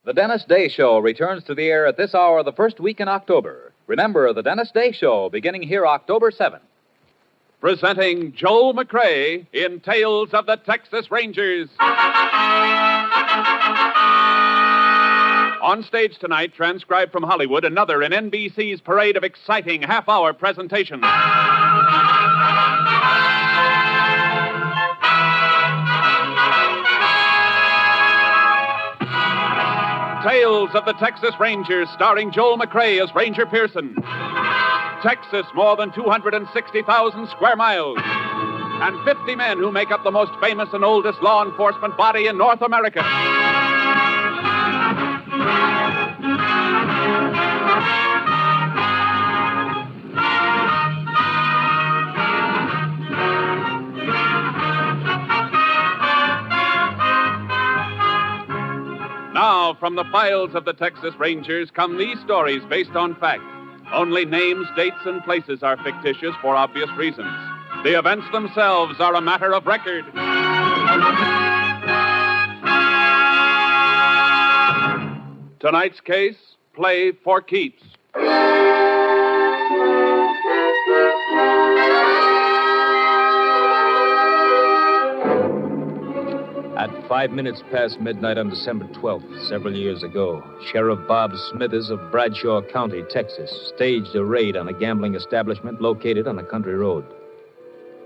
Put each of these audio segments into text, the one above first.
The Dennis Day Show returns to the air at this hour the first week in October. Remember, the Dennis Day Show beginning here October 7th. Presenting Joel McCrea in Tales of the Texas Rangers. On stage tonight, transcribed from Hollywood, another in NBC's parade of exciting half-hour presentations. Tales of the Texas Rangers, starring Joel McCrea as Ranger Pearson. Texas, more than 260,000 square miles. And 50 men who make up the most famous and oldest law enforcement body in North America. Now, from the files of the Texas Rangers come these stories based on fact. Only names, dates, and places are fictitious for obvious reasons. The events themselves are a matter of record. Tonight's case, play for keeps. At 5 minutes past midnight on December 12th, several years ago, Sheriff Bob Smithers of Bradshaw County, Texas, staged a raid on a gambling establishment located on a country road.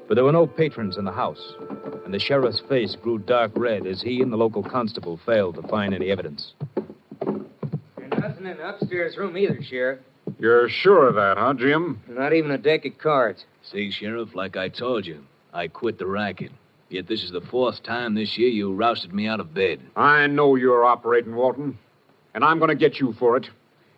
But there were no patrons in the house, and the sheriff's face grew dark red as he and the local constable failed to find any evidence. There's nothing in the upstairs room either, Sheriff. You're sure of that, huh, Jim? Not even a deck of cards. See, Sheriff, like I told you, I quit the racket. Yet this is the fourth time this year you rousted me out of bed. I know you're operating, Walton, and I'm going to get you for it.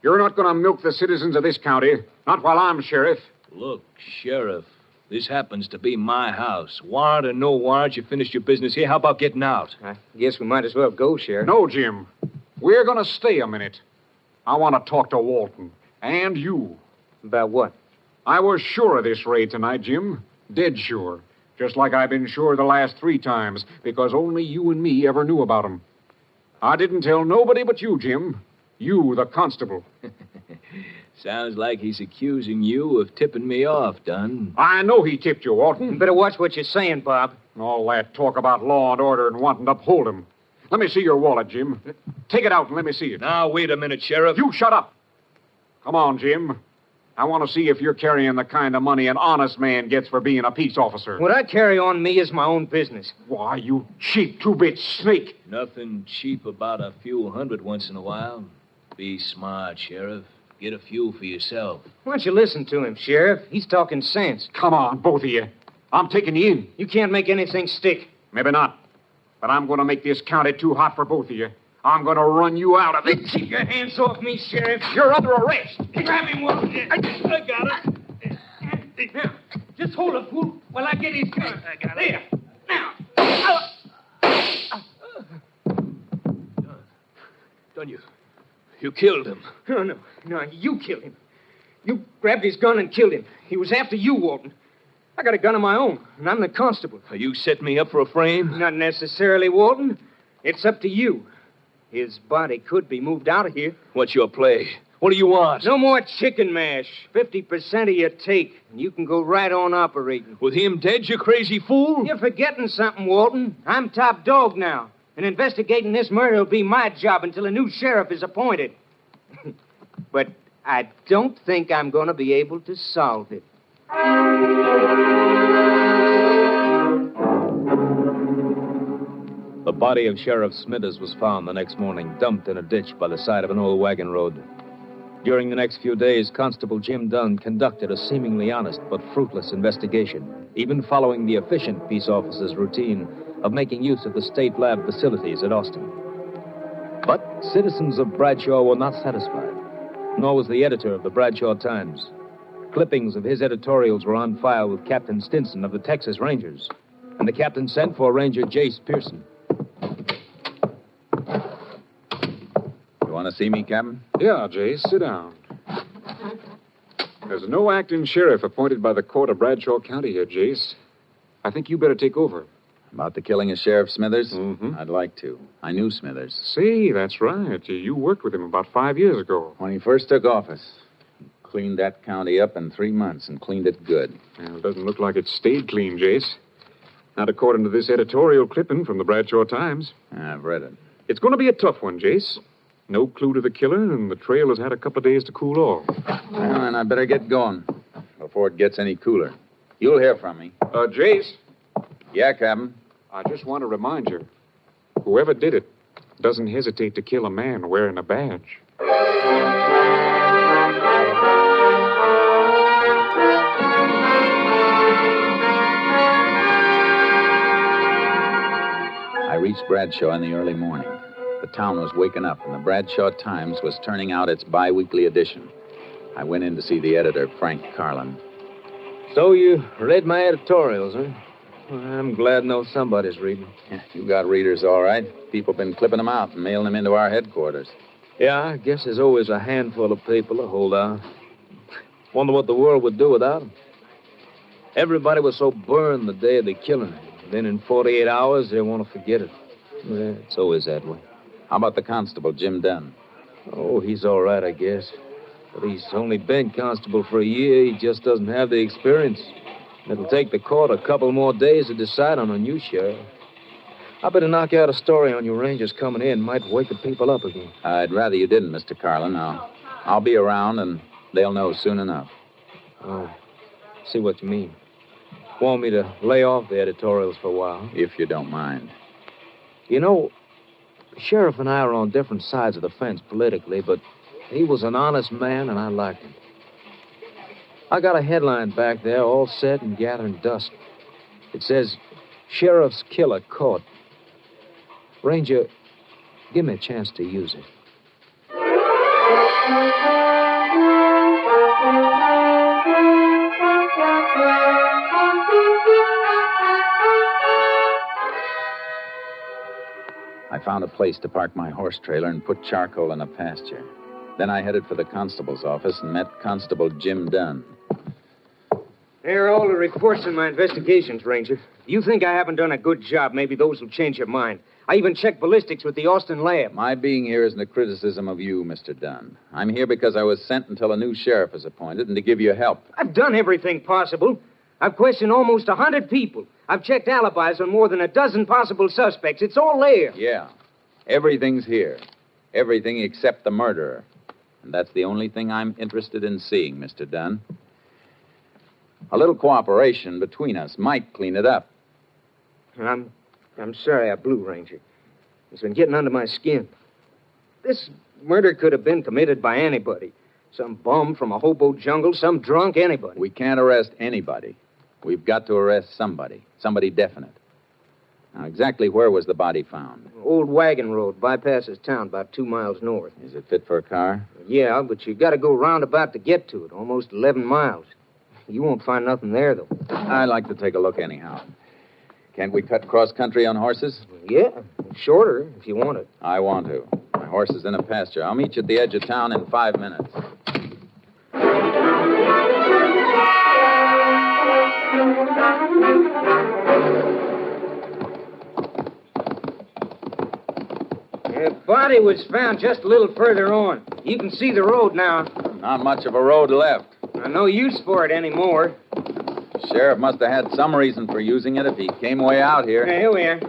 You're not going to milk the citizens of this county, not while I'm sheriff. Look, Sheriff, this happens to be my house. Warrant or no warrant, you finished your business here. How about getting out? I guess we might as well go, Sheriff. No, Jim. We're going to stay a minute. I want to talk to Walton, and you. About what? I was sure of this raid tonight, Jim. Dead sure. Just like I've been sure the last 3 times, because only you and me ever knew about them. I didn't tell nobody but you, Jim. You, the constable. Sounds like he's accusing you of tipping me off, Dunn. I know he tipped you, Walton. You better watch what you're saying, Bob. All that talk about law and order and wanting to uphold him. Let me see your wallet, Jim. Take it out and let me see it. Now, wait a minute, Sheriff. You shut up. Come on, Jim. I want to see if you're carrying the kind of money an honest man gets for being a peace officer. What I carry on me is my own business. Why, you cheap two-bit snake. Nothing cheap about a few hundred once in a while. Be smart, Sheriff. Get a few for yourself. Why don't you listen to him, Sheriff? He's talking sense. Come on, both of you. I'm taking you in. You can't make anything stick. Maybe not. But I'm going to make this county too hot for both of you. I'm going to run you out of it. Keep your hands off me, Sheriff. You're under arrest. Grab him, Walton. I got it. Now, just hold it, fool, while I get his gun. I got it. There. Now. Dunn, you killed him. No, you killed him. You grabbed his gun and killed him. He was after you, Walton. I got a gun of my own, and I'm the constable. You set me up for a frame? Not necessarily, Walton. It's up to you. His body could be moved out of here. What's your play? What do you want? No more chicken mash. 50% of your take, and you can go right on operating. With him dead, you crazy fool? You're forgetting something, Walton. I'm top dog now, and investigating this murder will be my job until a new sheriff is appointed. But I don't think I'm going to be able to solve it. The body of Sheriff Smithers was found the next morning, dumped in a ditch by the side of an old wagon road. During the next few days, Constable Jim Dunn conducted a seemingly honest but fruitless investigation, even following the efficient peace officer's routine of making use of the state lab facilities at Austin. But citizens of Bradshaw were not satisfied, nor was the editor of the Bradshaw Times. Clippings of his editorials were on file with Captain Stinson of the Texas Rangers, and the captain sent for Ranger Jace Pearson. You want to see me, Captain? Yeah, Jace, sit down. There's no acting sheriff appointed by the court of Bradshaw County here, Jace. I think you better take over. About the killing of Sheriff Smithers? Mm-hmm. I'd like to. I knew Smithers. See, that's right. You worked with him about 5 years ago. When he first took office, cleaned that county up in 3 months and cleaned it good. Well, it doesn't look like it stayed clean, Jace. Not according to this editorial clipping from the Bradshaw Times. I've read it. It's going to be a tough one, Jace. No clue to the killer, and the trail has had a couple of days to cool off. Well, then I better get going before it gets any cooler. You'll hear from me. Jace, Yeah, Captain. I just want to remind you, whoever did it doesn't hesitate to kill a man wearing a badge. I reached Bradshaw in the early morning. The town was waking up, and the Bradshaw Times was turning out its bi-weekly edition. I went in to see the editor, Frank Carlin. So you read my editorials, huh? Well, I'm glad to know somebody's reading. Yeah, you got readers, all right. People been clipping them out and mailing them into our headquarters. Yeah, I guess there's always a handful of people to hold out. Wonder what the world would do without them. Everybody was so burned the day of the killing. Then in 48 hours, they want to forget it. Yeah, it's always that way. How about the constable, Jim Dunn? Oh, he's all right, I guess. But he's only been constable for a year. He just doesn't have the experience. It'll take the court a couple more days to decide on a new sheriff. I better knock out a story on your rangers coming in. Might wake the people up again. I'd rather you didn't, Mr. Carlin. I'll be around, and they'll know soon enough. Oh, see what you mean. Want me to lay off the editorials for a while? If you don't mind. You know, the sheriff and I are on different sides of the fence politically, but he was an honest man, and I liked him. I got a headline back there, all set and gathering dust. It says, Sheriff's Killer Caught. Ranger, give me a chance to use it. I found a place to park my horse trailer and put charcoal in a pasture. Then I headed for the constable's office and met Constable Jim Dunn. Here are all the reports in my investigations, Ranger. If you think I haven't done a good job, maybe those will change your mind. I even checked ballistics with the Austin lab. My being here isn't a criticism of you, Mr. Dunn. I'm here because I was sent until a new sheriff is appointed and to give you help. I've done everything possible. I've questioned almost 100 people. I've checked alibis on more than a dozen possible suspects. It's all there. Yeah. Everything's here. Everything except the murderer. And that's the only thing I'm interested in seeing, Mr. Dunn. A little cooperation between us might clean it up. I'm sorry I blew, Ranger. It's been getting under my skin. This murder could have been committed by anybody. Some bum from a hobo jungle, some drunk, anybody. We can't arrest anybody. We've got to arrest somebody. Somebody definite. Now, exactly where was the body found? Old Wagon Road bypasses town about 2 miles north. Is it fit for a car? Yeah, but you got to go roundabout to get to it, almost 11 miles. You won't find nothing there, though. I'd like to take a look anyhow. Can't we cut cross-country on horses? Yeah, shorter if you want it. I want to. My horse is in a pasture. I'll meet you at the edge of town in 5 minutes. The body was found just a little further on. You can see the road now. Not much of a road left. No use for it anymore. The sheriff must have had some reason for using it if he came way out here. Here we are.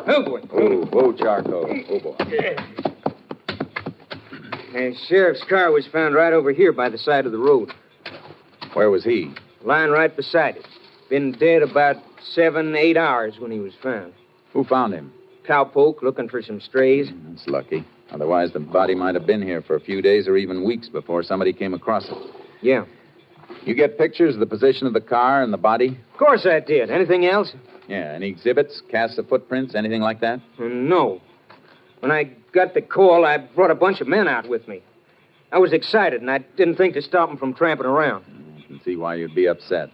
Oh, boy. Whoa, charcoal. Oh, boy. The sheriff's car was found right over here by the side of the road. Where was he? Lying right beside it. Been dead about 7, 8 hours when he was found. Who found him? Cowpoke looking for some strays. That's lucky. Otherwise, the body might have been here for a few days or even weeks before somebody came across it. Yeah. You get pictures of the position of the car and the body? Of course I did. Anything else? Yeah. Any exhibits, casts of footprints, anything like that? No. When I got the call, I brought a bunch of men out with me. I was excited, and I didn't think to stop them from tramping around. I can see why you'd be upset.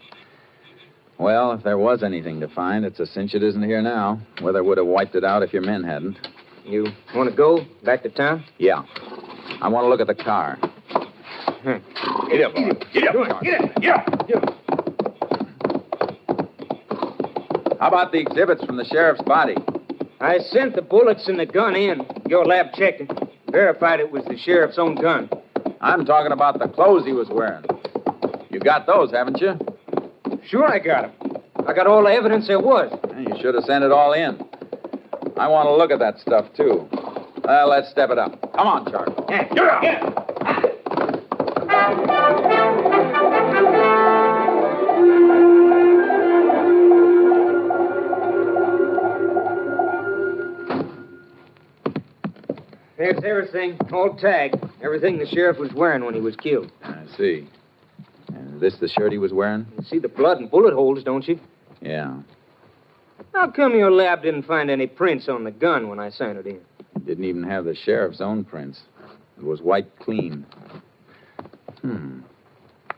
Well, if there was anything to find, it's a cinch it isn't here now. Weather would have wiped it out if your men hadn't. You want to go back to town? Yeah. I want to look at the car. Get up, boy. Get up. Get up. Get up. How about the exhibits from the sheriff's body? I sent the bullets and the gun in. Your lab checked it. Verified it was the sheriff's own gun. I'm talking about the clothes he was wearing. You got those, haven't you? Sure I got them. I got all the evidence there was. You should have sent it all in. I want to look at that stuff, too. Well, let's step it up. Come on, Charlie. Yeah. There's everything, all tagged. Everything the sheriff was wearing when he was killed. I see. And is this the shirt he was wearing? You see the blood and bullet holes, don't you? Yeah. How come your lab didn't find any prints on the gun when I sent it in? It didn't even have the sheriff's own prints. It was wiped clean.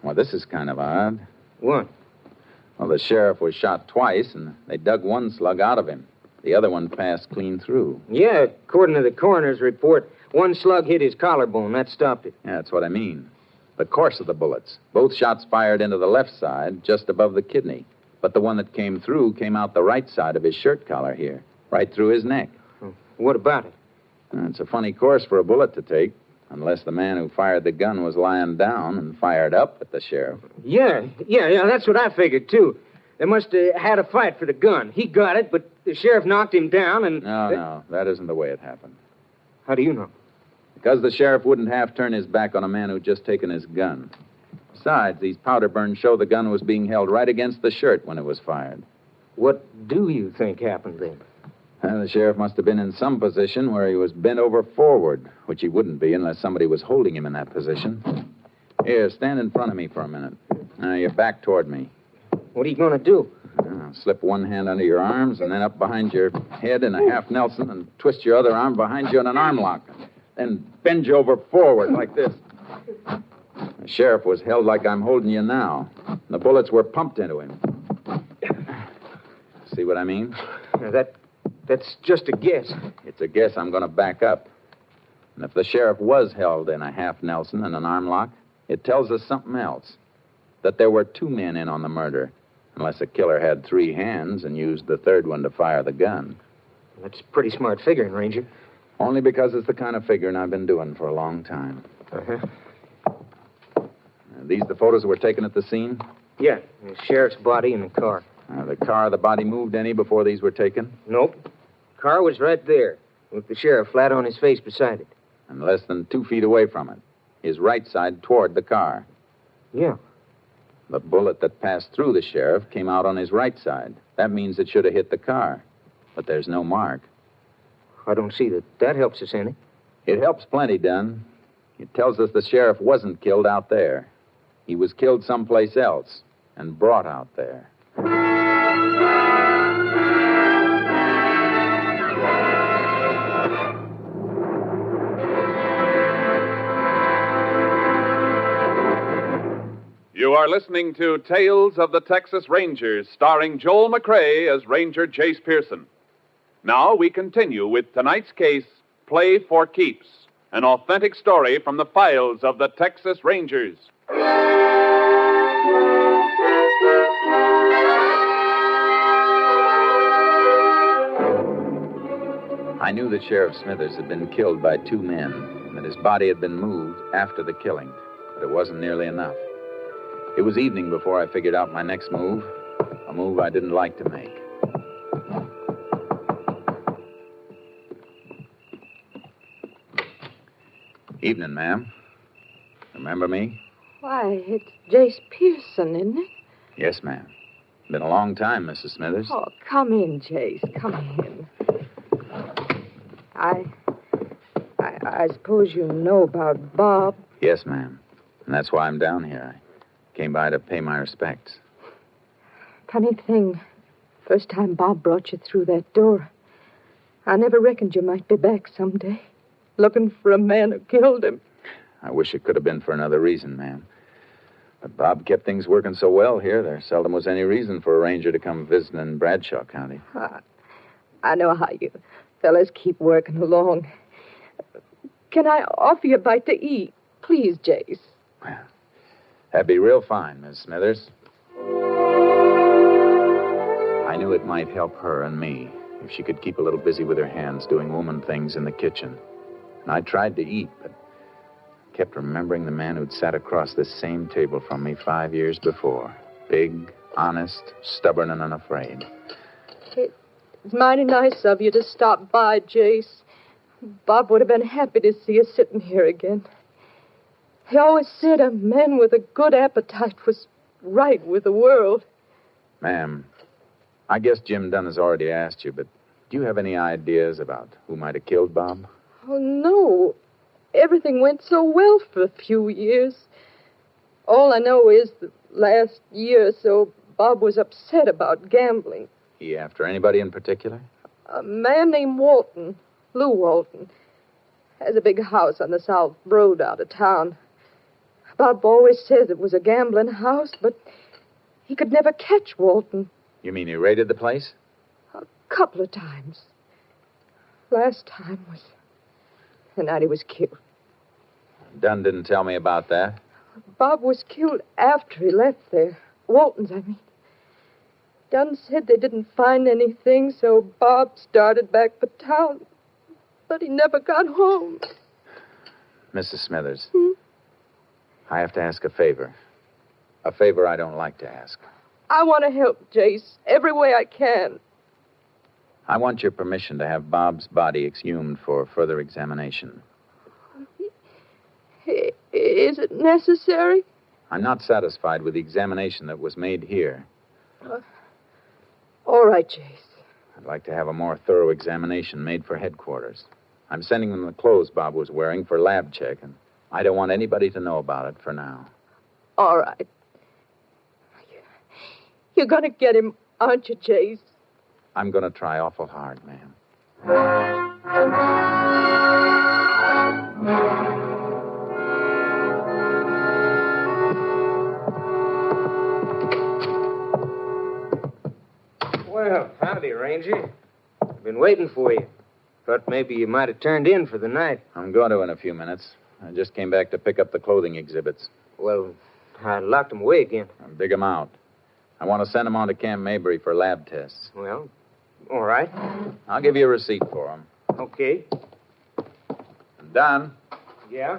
Well, this is kind of odd. What? Well, the sheriff was shot twice, and they dug one slug out of him. The other one passed clean through. Yeah, according to the coroner's report, one slug hit his collarbone. That stopped it. Yeah, that's what I mean. The course of the bullets. Both shots fired into the left side, just above the kidney. But the one that came through came out the right side of his shirt collar here, right through his neck. What about it? It's a funny course for a bullet to take, unless the man who fired the gun was lying down and fired up at the sheriff. Yeah, that's what I figured, too. They must have had a fight for the gun. He got it, but the sheriff knocked him down and... No, that isn't the way it happened. How do you know? Because the sheriff wouldn't half turn his back on a man who'd just taken his gun. Besides, these powder burns show the gun was being held right against the shirt when it was fired. What do you think happened then? Well, the sheriff must have been in some position where he was bent over forward, which he wouldn't be unless somebody was holding him in that position. Here, stand in front of me for a minute. Now, you're back toward me. What are you going to do? Slip one hand under your arms and then up behind your head in a half Nelson and twist your other arm behind you in an arm lock. Then bend you over forward like this. The sheriff was held like I'm holding you now. The bullets were pumped into him. See what I mean? That's just a guess. It's a guess I'm going to back up. And if the sheriff was held in a half Nelson and an arm lock, it tells us something else. That there were two men in on the murder. Unless a killer had three hands and used the third one to fire the gun. That's pretty smart figuring, Ranger. Only because it's the kind of figuring I've been doing for a long time. Uh-huh. Are these the photos that were taken at the scene? Yeah, the sheriff's body in the car. The car, the body moved any before these were taken? Nope. Car was right there, with the sheriff flat on his face beside it. And less than 2 feet away from it. His right side toward the car. Yeah. The bullet that passed through the sheriff came out on his right side. That means it should have hit the car. But there's no mark. I don't see that helps us any. It helps plenty, Dunn. It tells us the sheriff wasn't killed out there. He was killed someplace else and brought out there. You are listening to Tales of the Texas Rangers, starring Joel McCrea as Ranger Jace Pearson. Now we continue with tonight's case, Play for Keeps, an authentic story from the files of the Texas Rangers. I knew that Sheriff Smithers had been killed by two men, and that his body had been moved after the killing, but it wasn't nearly enough. It was evening before I figured out my next move, a move I didn't like to make. Evening, ma'am. Remember me? Why, it's Jace Pearson, isn't it? Yes, ma'am. Been a long time, Mrs. Smithers. Oh, come in, Jace. Come in. I suppose you know about Bob. Yes, ma'am. And that's why I'm down here. I came by to pay my respects. Funny thing. First time Bob brought you through that door, I never reckoned you might be back someday, looking for a man who killed him. I wish it could have been for another reason, ma'am. But Bob kept things working so well here, there seldom was any reason for a ranger to come visiting in Bradshaw County. I know how you fellas keep working along. Can I offer you a bite to eat? Please, Jace. Well, that'd be real fine, Miss Smithers. I knew it might help her and me if she could keep a little busy with her hands doing woman things in the kitchen. And I tried to eat, but kept remembering the man who'd sat across this same table from me 5 years before. Big, honest, stubborn, and unafraid. It's mighty nice of you to stop by, Jace. Bob would have been happy to see you sitting here again. He always said a man with a good appetite was right with the world. Ma'am, I guess Jim Dunn has already asked you, but do you have any ideas about who might have killed Bob? Oh, no. Everything went so well for a few years. All I know is the last year or so, Bob was upset about gambling. He after anybody in particular? A man named Walton, Lou Walton, has a big house on the South Road out of town. Bob always says it was a gambling house, but he could never catch Walton. You mean he raided the place? A couple of times. Last time was the night he was killed. Dunn didn't tell me about that. Bob was killed after he left there. Walton's, I mean. Dunn said they didn't find anything, so Bob started back for town. But he never got home. Mrs. Smithers, I have to ask a favor. A favor I don't like to ask. I want to help Jace every way I can. I want your permission to have Bob's body exhumed for further examination. Is it necessary? I'm not satisfied with the examination that was made here. All right, Jace. I'd like to have a more thorough examination made for headquarters. I'm sending them the clothes Bob was wearing for lab check, and I don't want anybody to know about it for now. All right. You're going to get him, aren't you, Jace? I'm going to try awful hard, ma'am. Well, howdy, Ranger. I've been waiting for you. Thought maybe you might have turned in for the night. I'm going to in a few minutes. I just came back to pick up the clothing exhibits. Well, I locked them away again. I'll dig them out. I want to send them on to Camp Mabry for lab tests. Well, all right. I'll give you a receipt for them. Okay. Don, Yeah?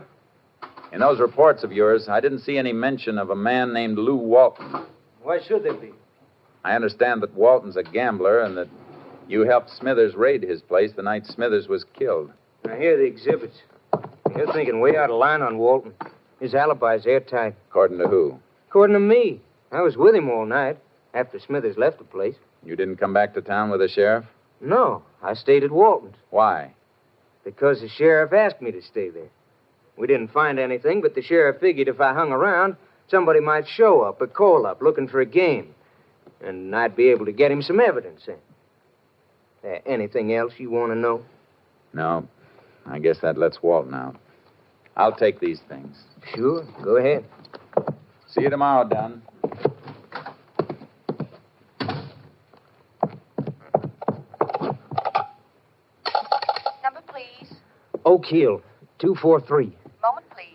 in those reports of yours, I didn't see any mention of a man named Lou Walton. Why should there be? I understand that Walton's a gambler and that you helped Smithers raid his place the night Smithers was killed. Now, here are the exhibits. You're thinking way out of line on Walton. His alibi's airtight. According to who? According to me. I was with him all night, after Smithers left the place. You didn't come back to town with the sheriff? No, I stayed at Walton's. Why? Because the sheriff asked me to stay there. We didn't find anything, but the sheriff figured if I hung around, somebody might show up or call up looking for a game. And I'd be able to get him some evidence in. Anything else you want to know? No. I guess that lets Walton out. I'll take these things. Sure, go ahead. See you tomorrow, Don. Number, please. Oak Hill, 243. Moment, please.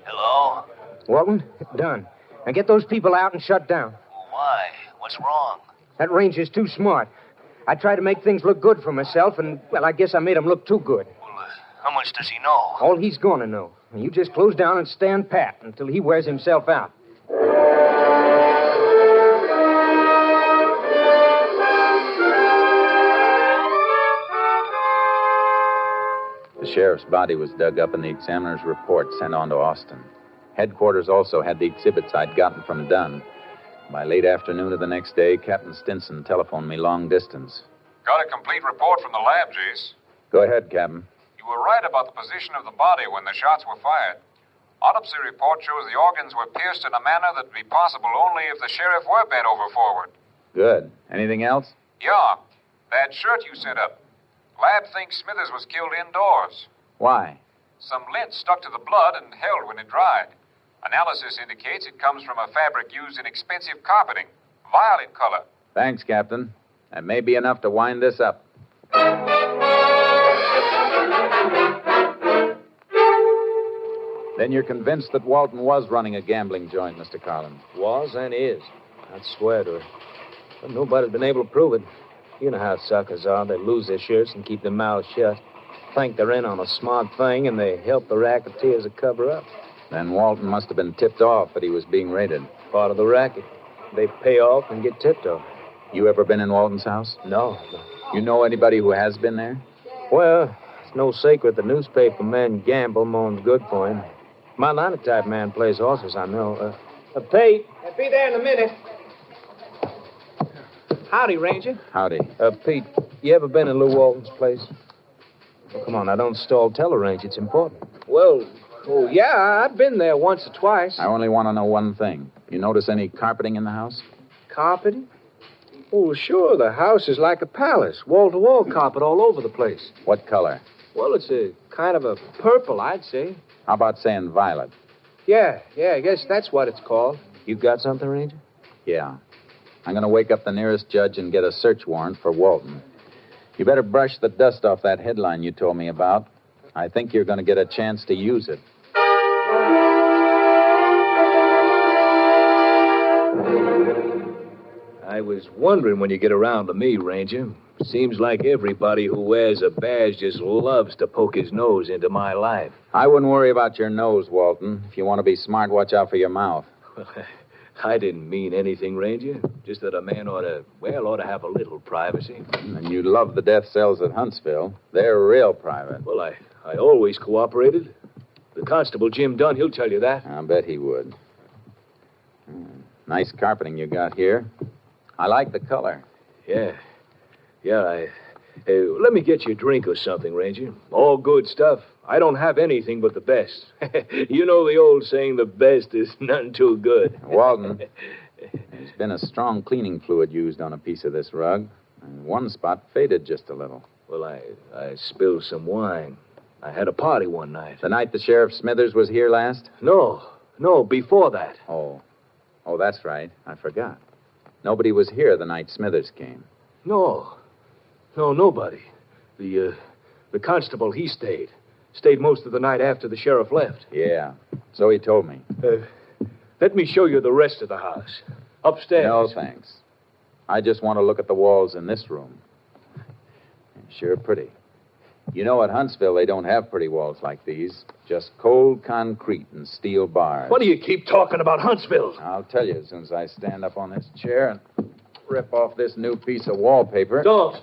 Hello? Walton, done. Now get those people out and shut down. Why? What's wrong? That ranger's too smart. I tried to make things look good for myself, and, well, I guess I made him look too good. Well, how much does he know? All he's going to know. You just close down and stand pat until he wears himself out. The sheriff's body was dug up and the examiner's report sent on to Austin. Headquarters also had the exhibits I'd gotten from Dunn. By late afternoon of the next day, Captain Stinson telephoned me long distance. Got a complete report from the lab, Jace. Go ahead, Captain. You were right about the position of the body when the shots were fired. Autopsy report shows the organs were pierced in a manner that would be possible only if the sheriff were bent over forward. Good. Anything else? Yeah, that shirt you sent up. Lab thinks Smithers was killed indoors. Why? Some lint stuck to the blood and held when it dried. Analysis indicates it comes from a fabric used in expensive carpeting, violet color. Thanks, Captain. That may be enough to wind this up. Then you're convinced that Walton was running a gambling joint, Mr. Carlin. Was and is. I'd swear to it. But nobody's been able to prove it. You know how suckers are. They lose their shirts and keep their mouths shut. Think they're in on a smart thing, and they help the racketeers to cover up. Then Walton must have been tipped off that he was being raided. Part of the racket. They pay off and get tipped off. You ever been in Walton's house? No. You know anybody who has been there? Well, it's no secret the newspaper man Gamble moans good for him. My linotype man plays horses, I know. Pete. I'll be there in a minute. Howdy, Ranger. Howdy. Pete, you ever been in Lou Walton's place? Oh, come on, now don't stall. Tell her, Ranger. It's important. Well, yeah, I've been there once or twice. I only want to know one thing. You notice any carpeting in the house? Carpeting? Oh, sure. The house is like a palace. Wall-to-wall carpet all over the place. What color? Well, it's a kind of a purple, I'd say. How about saying violet? Yeah, I guess that's what it's called. You got something, Ranger? Yeah. I'm going to wake up the nearest judge and get a search warrant for Walton. You better brush the dust off that headline you told me about. I think you're going to get a chance to use it. I was wondering when you get around to me, Ranger. Seems like everybody who wears a badge just loves to poke his nose into my life. I wouldn't worry about your nose, Walton. If you want to be smart, watch out for your mouth. I didn't mean anything, Ranger. Just that a man ought to have a little privacy. And you love the death cells at Huntsville. They're real private. Well, I always cooperated. The constable, Jim Dunn, he'll tell you that. I'll bet he would. Nice carpeting you got here. I like the color. Yeah, let me get you a drink or something, Ranger. All good stuff. I don't have anything but the best. You know the old saying, the best is none too good. Walton, there's been a strong cleaning fluid used on a piece of this rug. And one spot faded just a little. Well, I spilled some wine. I had a party one night. The night the Sheriff Smithers was here last? No, before that. Oh, that's right. I forgot. Nobody was here the night Smithers came. No, nobody. The constable, he stayed. Stayed most of the night after the sheriff left. Yeah, so he told me. Let me show you the rest of the house. Upstairs. No, thanks. I just want to look at the walls in this room. Sure pretty. You know, at Huntsville, they don't have pretty walls like these. Just cold concrete and steel bars. What do you keep talking about Huntsville? I'll tell you as soon as I stand up on this chair and rip off this new piece of wallpaper. Don't.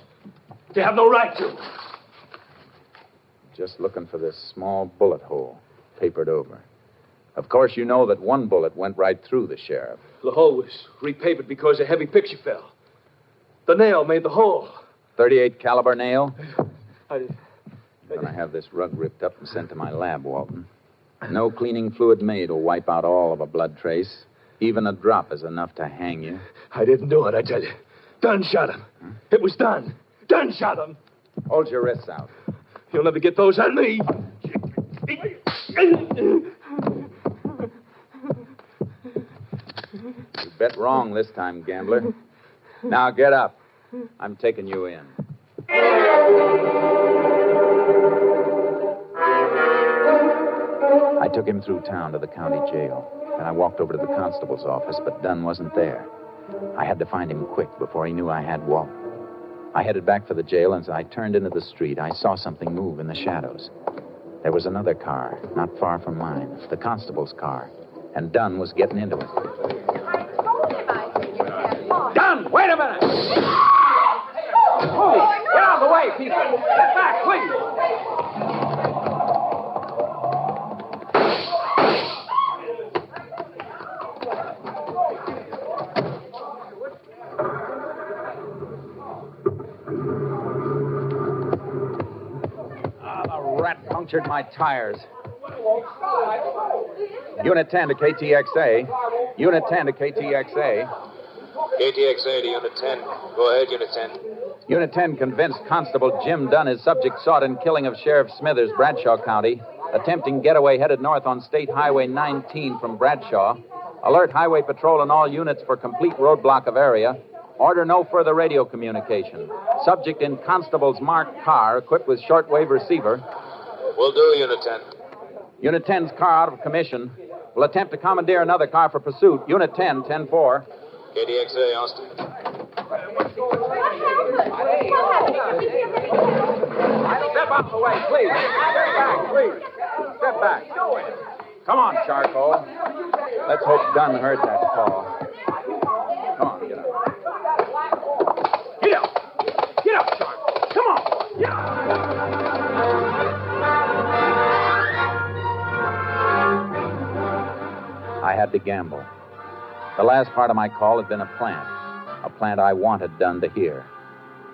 You have no right to. Just looking for this small bullet hole, papered over. Of course, you know that one bullet went right through the sheriff. The hole was repapered because a heavy picture fell. The nail made the hole. .38 caliber nail? I'm gonna have this rug ripped up and sent to my lab, Walton. No cleaning fluid made will wipe out all of a blood trace. Even a drop is enough to hang you. I didn't do it, I tell you. Dunn shot him. Huh? It was Dunn. Dunn shot him. Hold your wrists out. You'll never get those on me. You bet wrong this time, gambler. Now get up. I'm taking you in. I took him through town to the county jail. Then I walked over to the constable's office, but Dunn wasn't there. I had to find him quick before he knew I had Walt. I headed back for the jail, and as I turned into the street, I saw something move in the shadows. There was another car, not far from mine, the constable's car, and Dunn was getting into it. Dunn, wait a minute! Oh, get out of the way, people! Get back, please! Punctured my tires. Unit 10 to KTXA. Unit 10 to KTXA. KTXA to Unit 10. Go ahead, Unit 10. Unit 10 convinced Constable Jim Dunn is subject sought in killing of Sheriff Smithers, Bradshaw County. Attempting getaway headed north on State Highway 19 from Bradshaw. Alert Highway Patrol and all units for complete roadblock of area. Order no further radio communication. Subject in Constable's marked car equipped with shortwave receiver. Will do, Unit 10. Unit 10's car out of commission. Will attempt to commandeer another car for pursuit. Unit 10, 10-4. KDXA, Austin. Step out of the way, please. Step back, please. Step back. Come on, Charcoal. Let's hope Dunn heard that call. Come on, get up. Get up! Get up, Charcoal! Come on, boy! Get up! I had to gamble. The last part of my call had been a plant I wanted Dunn to hear.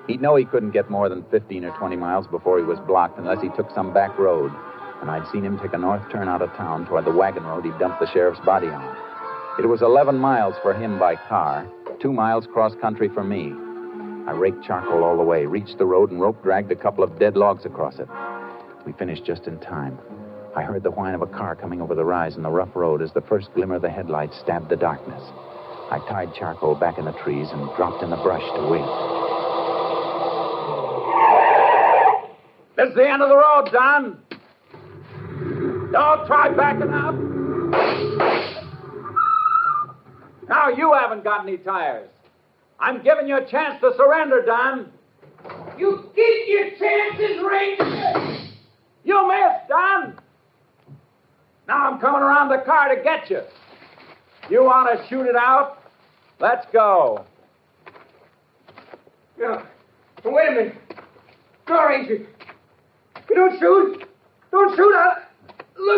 He'd know he couldn't get more than 15 or 20 miles before he was blocked unless he took some back road, and I'd seen him take a north turn out of town toward the wagon road he dumped the sheriff's body on. It was 11 miles for him by car, 2 miles cross-country for me. I raked Charcoal all the way, reached the road, and rope-dragged a couple of dead logs across it. We finished just in time. I heard the whine of a car coming over the rise in the rough road as the first glimmer of the headlights stabbed the darkness. I tied Charcoal back in the trees and dropped in the brush to wait. This is the end of the road, Don. Don't try backing up. Now you haven't got any tires. I'm giving you a chance to surrender, Don. You keep your chances, Ranger. You missed, Don. Now I'm coming around the car to get you. You want to shoot it out? Let's go. No. Wait a minute. No, Ranger. You don't shoot. Don't shoot.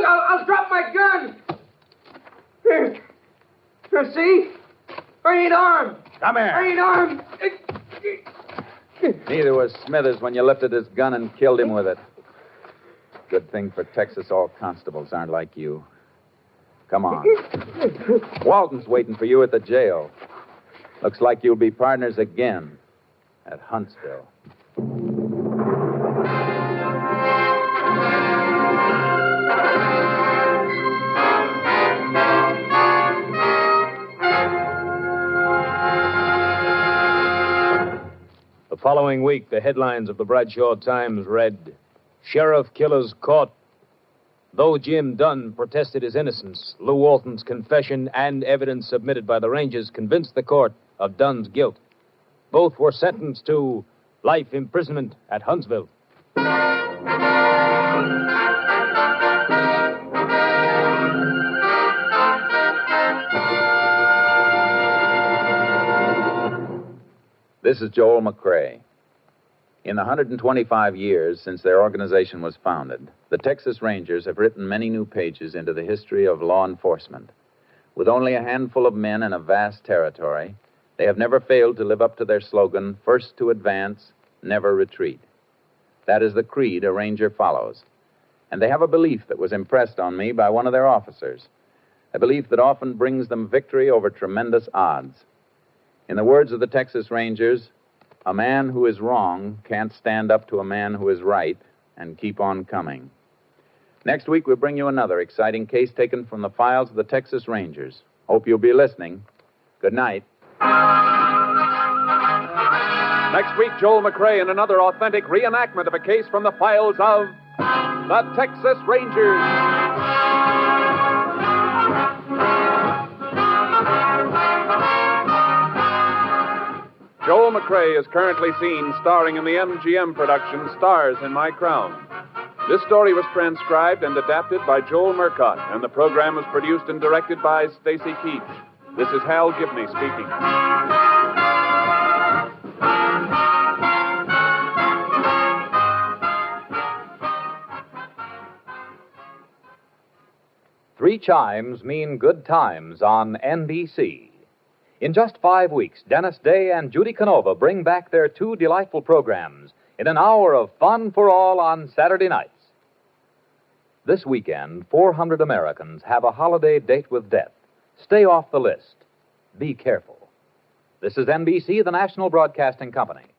I'll drop my gun. Here. See? I ain't armed. Come here. I ain't armed. Neither was Smithers when you lifted his gun and killed him with it. Good thing for Texas all constables aren't like you. Come on. Walton's waiting for you at the jail. Looks like you'll be partners again at Huntsville. The following week, the headlines of the Bradshaw Times read, Sheriff Killers Caught. Though Jim Dunn protested his innocence, Lou Walton's confession and evidence submitted by the Rangers convinced the court of Dunn's guilt. Both were sentenced to life imprisonment at Huntsville. This is Joel McCrae. In the 125 years since their organization was founded, the Texas Rangers have written many new pages into the history of law enforcement. With only a handful of men and a vast territory, they have never failed to live up to their slogan, first to advance, never retreat. That is the creed a Ranger follows. And they have a belief that was impressed on me by one of their officers, a belief that often brings them victory over tremendous odds. In the words of the Texas Rangers, a man who is wrong can't stand up to a man who is right and keep on coming. Next week, we'll bring you another exciting case taken from the files of the Texas Rangers. Hope you'll be listening. Good night. Next week, Joel McCrae in another authentic reenactment of a case from the files of the Texas Rangers. Joel McCrae is currently seen starring in the MGM production Stars in My Crown. This story was transcribed and adapted by Joel Murcott, and the program was produced and directed by Stacy Keach. This is Hal Gibney speaking. Three chimes mean good times on NBC. In just 5 weeks, Dennis Day and Judy Canova bring back their two delightful programs in an hour of fun for all on Saturday nights. This weekend, 400 Americans have a holiday date with death. Stay off the list. Be careful. This is NBC, the National Broadcasting Company.